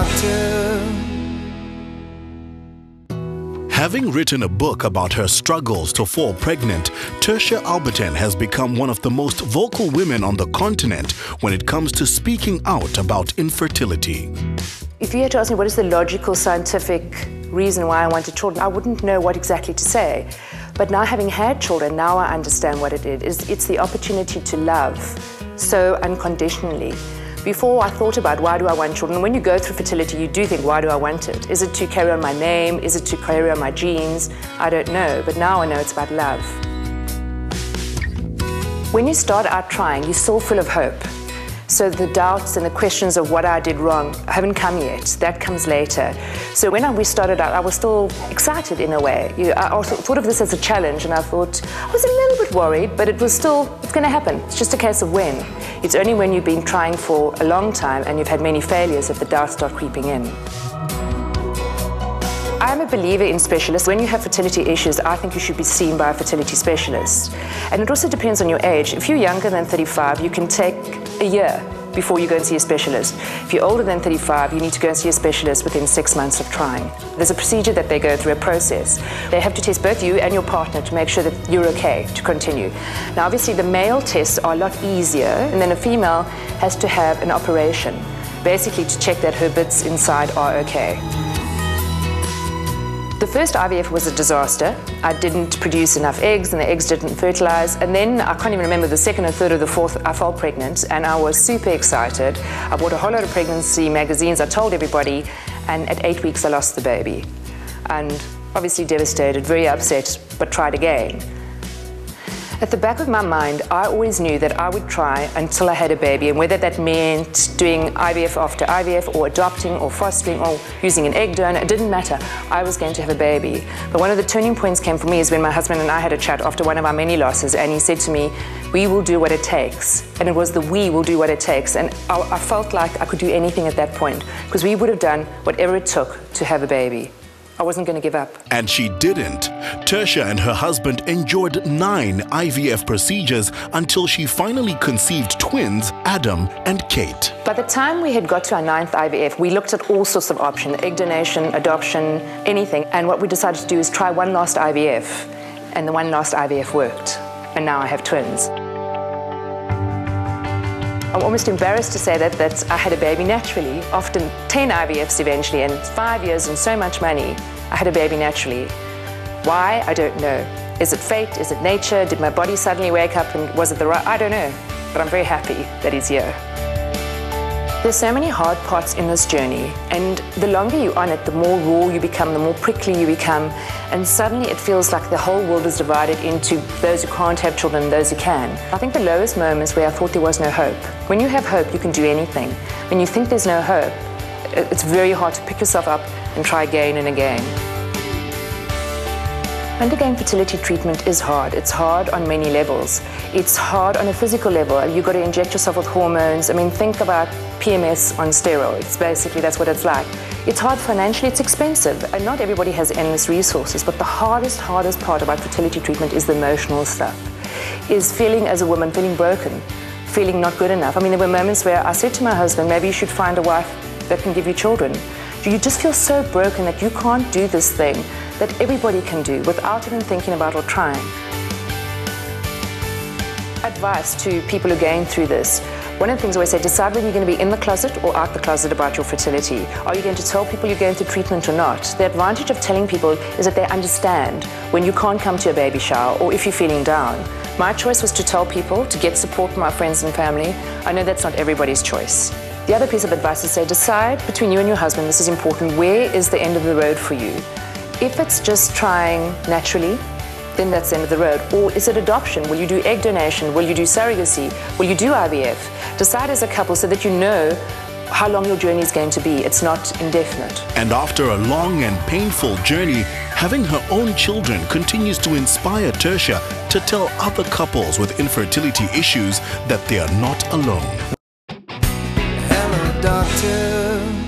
doctor. Having written a book about her struggles to fall pregnant, Tertia Albertyn has become one of the most vocal women on the continent when it comes to speaking out about infertility. If you had to ask me what is the logical, scientific reason why I wanted children, I wouldn't know what exactly to say. But now having had children, now I understand what it is. It's the opportunity to love so unconditionally. Before I thought about why do I want children, when you go through fertility, you do think, why do I want it? Is it to carry on my name? Is it to carry on my genes? I don't know, but now I know it's about love. When you start out trying, you're still full of hope. So the doubts and the questions of what I did wrong haven't come yet. That comes later. So when we started out, I was still excited in a way. I also thought of this as a challenge, and I thought, I was a little bit worried, but it was still, it's going to happen. It's just a case of when. It's only when you've been trying for a long time and you've had many failures that the doubts start creeping in. I'm a believer in specialists. When you have fertility issues, I think you should be seen by a fertility specialist. And it also depends on your age. If you're younger than 35, you can take a year before you go and see a specialist. If you're older than 35, you need to go and see a specialist within 6 months of trying. There's a procedure that they go through, a process. They have to test both you and your partner to make sure that you're okay to continue. Now, obviously, the male tests are a lot easier, and then a female has to have an operation, basically to check that her bits inside are okay. The first IVF was a disaster. I didn't produce enough eggs and the eggs didn't fertilize. And then I can't even remember the second or third or the fourth, I fell pregnant and I was super excited. I bought a whole lot of pregnancy magazines, I told everybody, and at 8 weeks I lost the baby. And obviously devastated, very upset, but tried again. At the back of my mind, I always knew that I would try until I had a baby, and whether that meant doing IVF after IVF or adopting or fostering or using an egg donor, it didn't matter. I was going to have a baby. But one of the turning points came for me is when my husband and I had a chat after one of our many losses, and he said to me, we will do what it takes. And it was the we will do what it takes. And I felt like I could do anything at that point, because we would have done whatever it took to have a baby. I wasn't going to give up. And she didn't. Tertia and her husband endured 9 IVF procedures until she finally conceived twins, Adam and Kate. By the time we had got to our 9th IVF, we looked at all sorts of options, egg donation, adoption, anything. And what we decided to do is try one last IVF. And the one last IVF worked. And now I have twins. I'm almost embarrassed to say that I had a baby naturally. After 10 IVFs eventually, and 5 years and so much money, I had a baby naturally. Why? I don't know. Is it fate? Is it nature? Did my body suddenly wake up and was it the right? I don't know. But I'm very happy that he's here. There's so many hard parts in this journey, and the longer you're on it, the more raw you become, the more prickly you become, and suddenly it feels like the whole world is divided into those who can't have children and those who can. I think the lowest moments where I thought there was no hope. When you have hope, you can do anything. When you think there's no hope, it's very hard to pick yourself up and try again and again. Undergoing fertility treatment is hard. It's hard on many levels. It's hard on a physical level. You've got to inject yourself with hormones. I mean, think about PMS on steroids. Basically, that's what it's like. It's hard financially, it's expensive, and not everybody has endless resources. But the hardest part about fertility treatment is the emotional stuff. Is feeling as a woman, feeling broken, feeling not good enough. I mean, there were moments where I said to my husband, maybe you should find a wife that can give you children. You just feel so broken that you can't do this thing that everybody can do without even thinking about or trying. Advice to people who are going through this. One of the things I always say, decide whether you're going to be in the closet or out the closet about your fertility. Are you going to tell people you're going through treatment or not? The advantage of telling people is that they understand when you can't come to a baby shower or if you're feeling down. My choice was to tell people, to get support from my friends and family. I know that's not everybody's choice. The other piece of advice is say, decide between you and your husband, this is important, where is the end of the road for you? If it's just trying naturally, then that's the end of the road. Or is it adoption? Will you do egg donation? Will you do surrogacy? Will you do IVF? Decide as a couple so that you know how long your journey is going to be. It's not indefinite. And after a long and painful journey, having her own children continues to inspire Tertia to tell other couples with infertility issues that they are not alone. Hello, doctor.